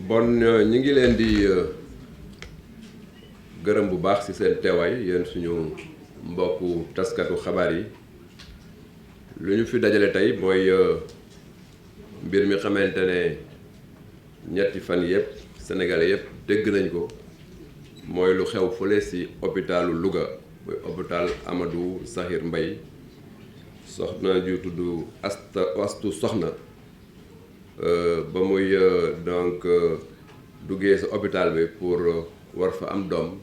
bon ñi ngi leen di gërëm bu baax ci seen teewaay yéen suñu mbokku taskatu xabaar yi lu ñu fi dajale tey mooy mbir mi xamante ne ñetti fan yëpp sénégalais yëpp dégg nañ ko mooy lu xew fële ci hôpitalu Louga mooy hôpital Amadou Sakhir Mbaye soxna ju tudd Astu Soxna ba muy donc duggee sa hôpital bi pour war fa am doom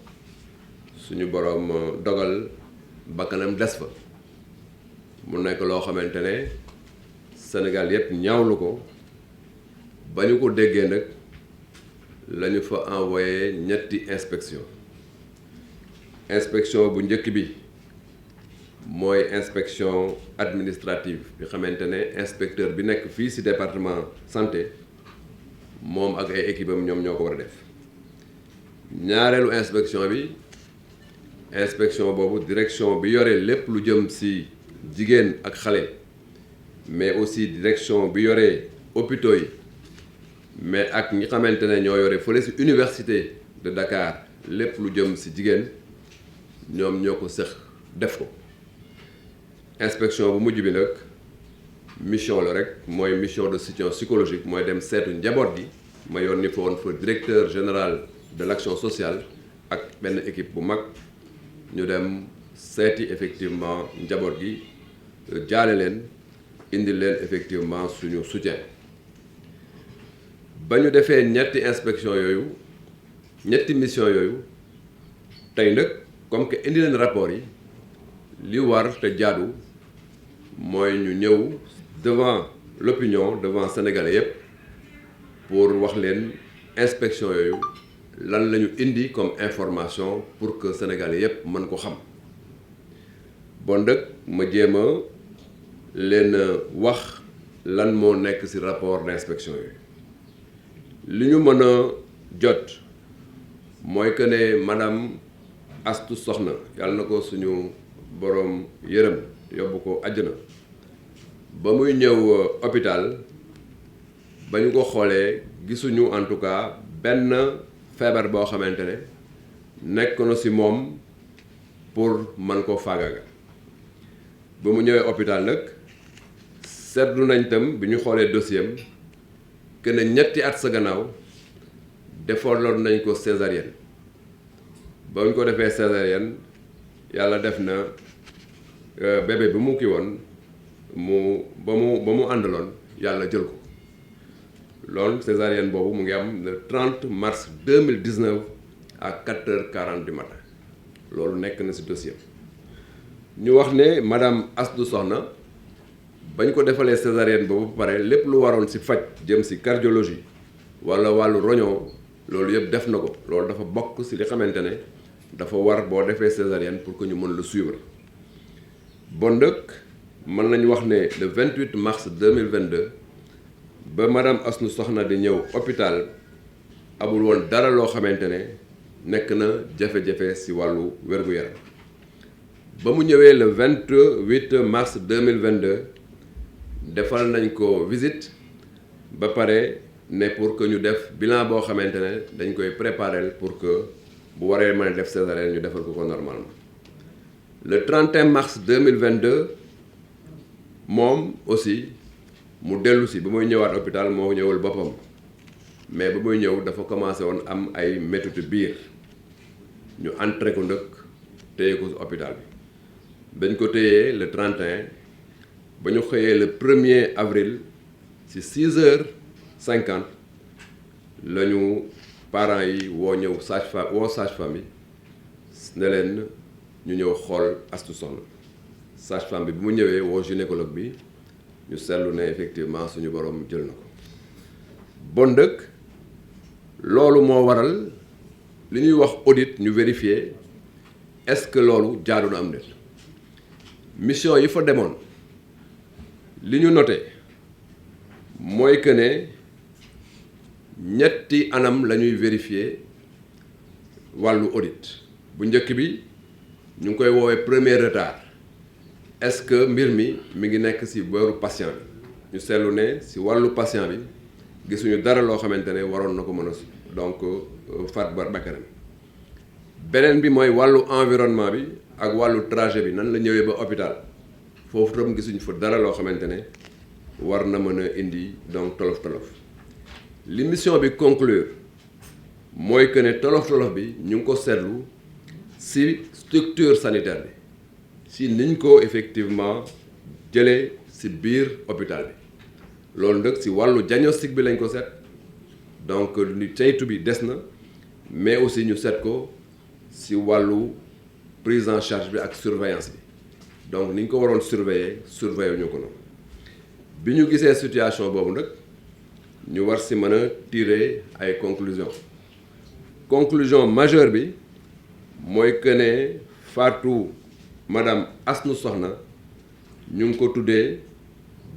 suñu boroom dogal bakkanam des fa mu nekk loo xamante ne Sénégal yëpp ñaawlu ko ba ñu ko déggee nag la ñu fa envoyé ñetti inspection bu njëkk bi mooy inspection administrative bi xamante ne inspecteur bi nekk fii ci département santé moom ak ay équipe am ñoom ñoo ko war a def ñaareelu inspection boobu direction bi yore lépp lu jëm ci jigéen ak xale mais aussi direction bi yore hôpitaux yi mais ak ñi xamante ne ñoo yore fële ci université de Dakar lépp lu jëm ci jigéen ñoom ñoo ko sëx def ko inspection bu mujj bi nag mission la rek mooy mission de soutien psychologique mooy dem seetu njaboot gi ma yónni fa woon fa directeur général de l'action sociale ak benn équipe bu mag ñu dem seeti effectivement njaboot gi jaale leen indi leen effectivement suñu soutien ba ñu defee ñetti mission yooyu tey nag comme que indi leen rapport yi li war te jaadu mooy ñu ñëw devant l'opinion devant sénégalais yépp pour wax leen inspection yooyu lan la ñu indi comme information pour que sénégalais yépp mën ko xam bon nag ma jéem a leen wax lan moo nekk ci rapport d'inspection yooyu li ñu mën a jot mooy que ne madame Astu Soxna yàlla na ko suñu boroom yërëm yóbbu ko àjjana ba muy ñëw hôpital ba ñu ko xoolee gisuñu en tout cas benn feebar boo xamante ne nekk na ci moom pour mën ko faagaga ba mu ñëwee hôpital nag seetlu nañ tam bi ñu xoolee dossier am que ne ñetti at sa gannaaw defaloon nañ ko césarienne ba ñu ko defee césarienne yàlla def na bébé bi mu kii woon ba mu àndaloon yàlla jël ko loolu césarienne boobu mu ngi am le 30 mars 2019 à 4h40 du matin loolu nekk na ci dossier ñu wax ne madame Astou Sokhna bañ ko defalee césarienne boobu ba pare lépp lu waroon ci faj jëm ci cardiologie walla wàllu roñoo loolu yëpp def na ko loolu dafa bokk ci li xamante ne dafa war boo defee césarienne pour que ñu mën la suivre bon nag mën nañu wax ne le 28 mars 2022 ba madame Astou Sokhna di ñëw hôpital amul woon dara loo xamante ne nekk na jafe-jafe ci wàllu wér-gu-yaram ba mu ñëwee le 28 mars 2022 defal nañ ko visite ba pare ne pour que ñu def bilan boo xamante ne dañ koy préparer pour que bu waree mën a def césarienne ñu defal ko normalement le 31 mars 2022 moom aussi mu dellu si ba muy ñëwaat hôpital moo ñëwul boppam mais ba muy ñëw dafa commencé woon am ay méttitu biir ñu entré ko ndëkk téye ko hôpital bi dañ ko téyee le 31 ba ñu xëyee le 1er avril ci 6h50 la ñu parents yi woo sage-femme yi ne leen ñu ñëw xool Astou Sokhna sage-femme bi mu ñëwee woo gynécologue bi ñu seetlu ne effectivement suñu borom jël na ko bon dëkk loolu moo waral li ñuy wax audit ñu vérifier est-ce que loolu jaadu na am déet mission yi fa demoon li ñu noté mooy que ne ñetti anam la ñuy vérifier wàllu audit bu njëkk bi ñu ngi koy woowee premier retard est-ce que mbir mi ngi nekk ci booru patient bi ñu seetlu ne ci wàllu patient bi gisuñu dara loo xamante ne waroon na ko mën a donc faat bakkanam. beneen bi mooy wàllu environnement bi ak wàllu trajet bi nan la ñëwee ba hôpital foofu tam gisuñu fa dara loo xamante ne war na mën a indi donc tolof-tolof. li mission bi conclure mooy que ne tolof-tolof bi ñu ngi ko seetlu ci structure sanitaire bi si niñ ko effectivement jëlee ci biir hôpital bi loolu nag ci wàllu diagnostic bi lañ ko seet donc ni saytu bi des na mais aussi ñu seet ko ci wàllu prise en charge bi ak surveillance bi donc ni ñu ko waroon surveiller ñu ko noonu bi ñu gisee situation boobu nag ñu war ci mën a tirer ay conclusion majeure bi mooy que ne faatu madame Astou Sokhna ñu ngi ko tuddee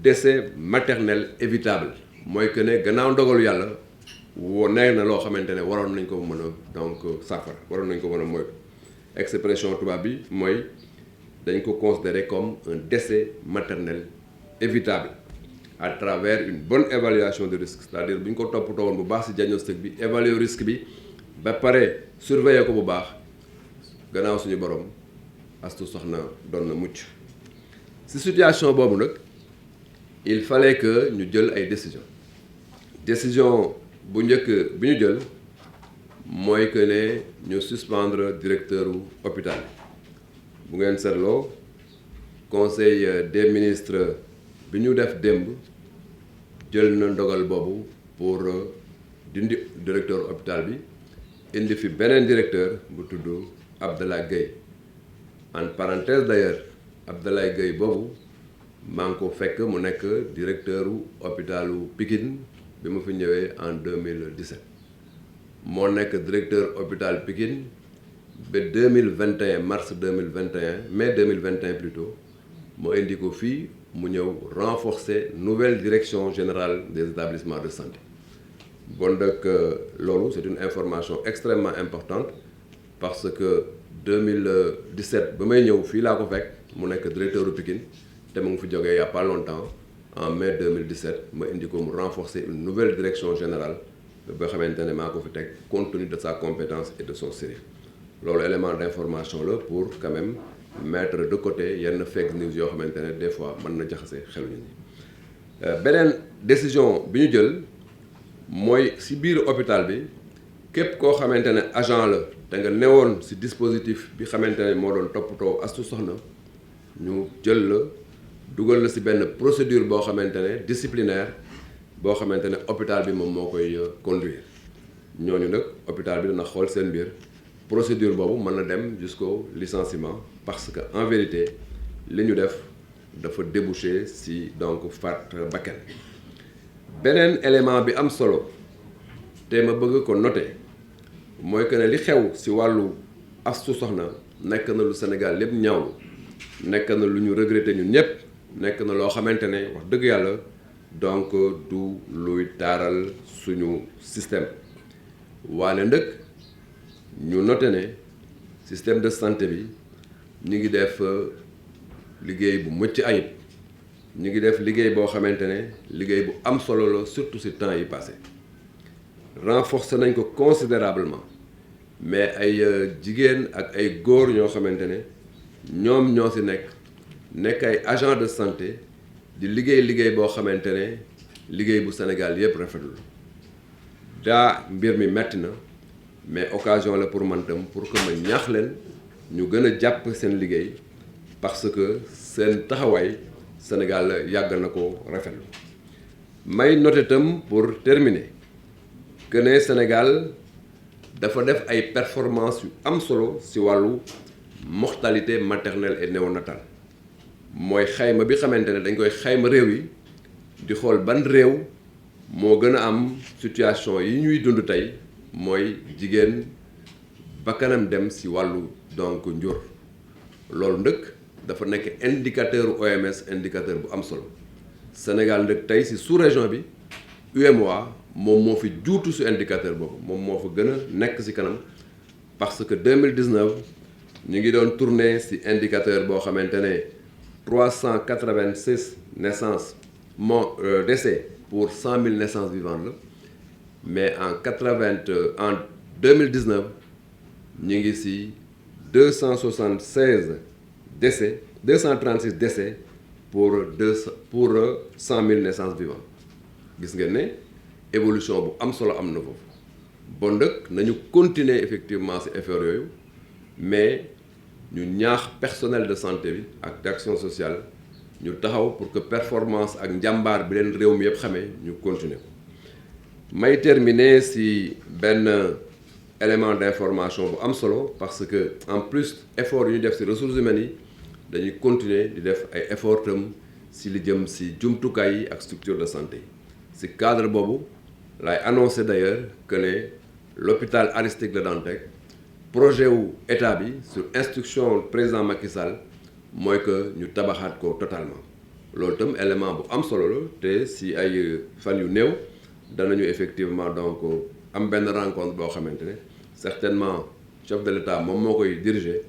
décès maternel évitable mooy que ne gannaaw ndogalu yàlla nekk na loo xamante ne waroon nañ ko mën a donc saafara waroon nañ ko mën a moytu expression tubaab bi mooy dañ ko considérer comme un décès maternel évitable à travers une bonne évaluation de risque c'est-à-dire bu ñu ko toppatoo woon bu baax ci diagnostic bi évaluer risque bi ba pare surveiller ko bu baax gannaaw suñu borom Astou Sokhna doon na mucc ci situation boobu nag il fallait que ñu jël ay décision bu njëkk bi ñu jël mooy que ne ñu suspendre directeur hôpital bu ngeen seetloo conseil des ministres bi ñu def démb jël na ndogal boobu pour dindi directeur hôpital bi indi fi beneen directeur bu tudd Abdoulaye Gueye en parenthèse d'ailleurs Abdoulaye Gueye boobu maa ngi ko fekk mu nekk directeur hôpitalu Pikine bi ma fi ñëwee en 2017 moo nekk directeur hôpital Pikine ba 2021 mars 2021 mai 2021 plutôt moo indi ko fii mu ñëw renforcer nouvelle direction générale des établissements de santé bon donc loolu c'est une information extrêmement importante parce que 2017 ba may ñëw fii laa ko fekk mu nekk directeur u Pikine te mu ngi fi jógee il y a pas longtemps en mai 2017 ma indi ko mu renforcer une nouvelle direction générale ba xamante ne maa ko fi teg compte tenu de sa compétence et de son sérieux loolu élément d'information la pour quand même mettre de côté yenn fake news yoo xamante ne des fois mën na jaxase xelu nit ñi. beneen décision bi ñu jël mooy ci biir hôpital bi képp koo xamante ne agent la te nga newoon ci dispositif bi xamante ne moo doon toppatoo Astou Sokhna ñu jël la dugal la ci benn procédure boo xamante ne disciplinaire boo xamante ne hôpital bi moom moo koy conduire ñooñu nag hôpital bi dana xool seen biir procédure boobu mën na dem jusqu'au licenciement parce que en vérité li ñu def dafa déboucher ci donc faat bakkan. beneen élément bi am solo te ma bëgg ko noter mooy que ne li xew ci wàllu Astou Sokhna nekk na lu Sénégal lépp ñaawlu nekk na lu ñu regretter ñun ñëpp nekk na loo xamante ne wax dëgg yàlla donc du luy taaral suñu système waane ndëkk ñu noter ne système de santé bi ñu ngi def liggéey bu mucc ayib ñu ngi def liggéey boo xamante ne liggéey bu am solo la surtout ci temps yi passé renforcer nañ ko considérablement mais ay jigéen ak ay góor ñoo xamante ne ñoom ñoo ci nekk ay agent de santé di liggéey boo xamante ne liggéey bu Sénégal yépp rafetlu daa mbir mi metti na mais occasion la pour man tam pour que ma ñaax leen ñu gën a jàpp seen liggéey parce que seen taxawaay Sénégal yàgg na ko rafetlu may noter tam pour terminer que ne Sénégal dafa def ay performances yu am solo ci wàllu mortalité maternelle et néonatale mooy xayma bi xamante ne dañ koy xayma réew yi di xool ban réew moo gën a am situation yi ñuy dund tey mooy jigéen bakkanam dem ci wàllu donc njur loolu ndëkk dafa nekk indicateur OMS indicateur bu am solo Sénégal ndëkk tey ci sous-région bi UEMOA moom moo fi juutu ci indicateur boobu moom moo fa gën a nekk ci kanam parce que 2019 ñu ngi doon tourner ci indicateur boo xamante ne 386 naissances décès pour 100 000 naissances vivantes la mais en 2019 ñu ngi ci 276 décès 236 décès pour 100 000 naissances vivantes gis ngeen ne évolution bu am solo am na foofu bon dëkk nañu continuer effectivement ci effort yooyu mais ñu ñaax personnel de santé bi ak d'action sociale ñu taxaw pour que performance ak njàmbaar bi leen réew mi yëpp xamee ñu continuer ko may terminer ci benn élément d'information bu am solo parce que en plus effort yu ñu def ci ressources humaines yi dañuy continuer di def ay effort tam ci li jëm ci jumtukaay yi ak structure de santé yi ci cadre boobu lay annoncé d'ailleurs que ne l'hôpital Aristide Le Dantec projet wu état bi sur instruction président Macky Sall mooy que ñu tabaxaat ko totalement loolu tam élément bu am solo la te ci ay fan yu néew danañu effectivement donc am benn rencontre boo xamante ne certainement chef de l'État moom moo koy diriger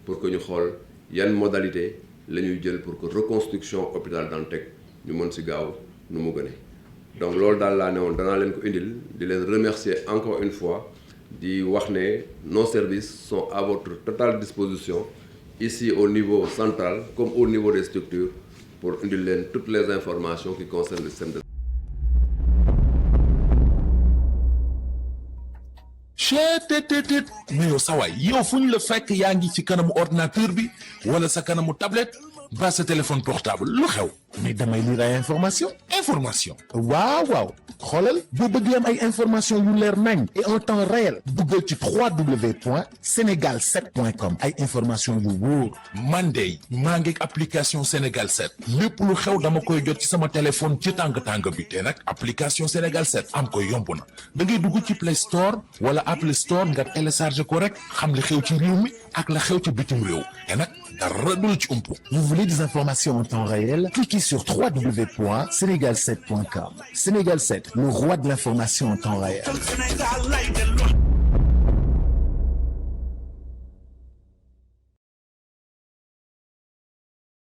pour que ñu xool yan modalité la ñuy jël pour que reconstruction hôpital Dantec ñu mën ci gaaw nu mu gënee donc loolu daal laa ne woon danaa leen ko indil di leen remercier encore une fois di wax ne nos services sont à votre totale disposition ici au niveau central comme au niveau des structures pour indil leen toutes les informations qui concernent le système de chetttt mais yow sawaay yow fu ñu la fekk yaa ngi ci kanamu ordinateur bi wala sa kanamu tablette ba sa téléphone portable lu xew mais damay lire ay information waaw xoolal boo bëgg am ay information yu leer nañ et en temps réel duggal ci www.senegal7.com ay information yu wóor man de maa ngi application Sénégal 7 lépp lu xew dama koy jot ci sama téléphone ci tàng bi te nag application Sénégal 7 am ko yomb na da ngay dugg ci Play Store wala Apple Store nga télécharge ko rek xam li xew ci réew mi ak la xew ci bitim réew te nag dara du la ci umpu. Vous voulez des informations en temps réel? Cliquez sur www.senegal7.com. Sénégal 7, le roi de l'information en temps réel.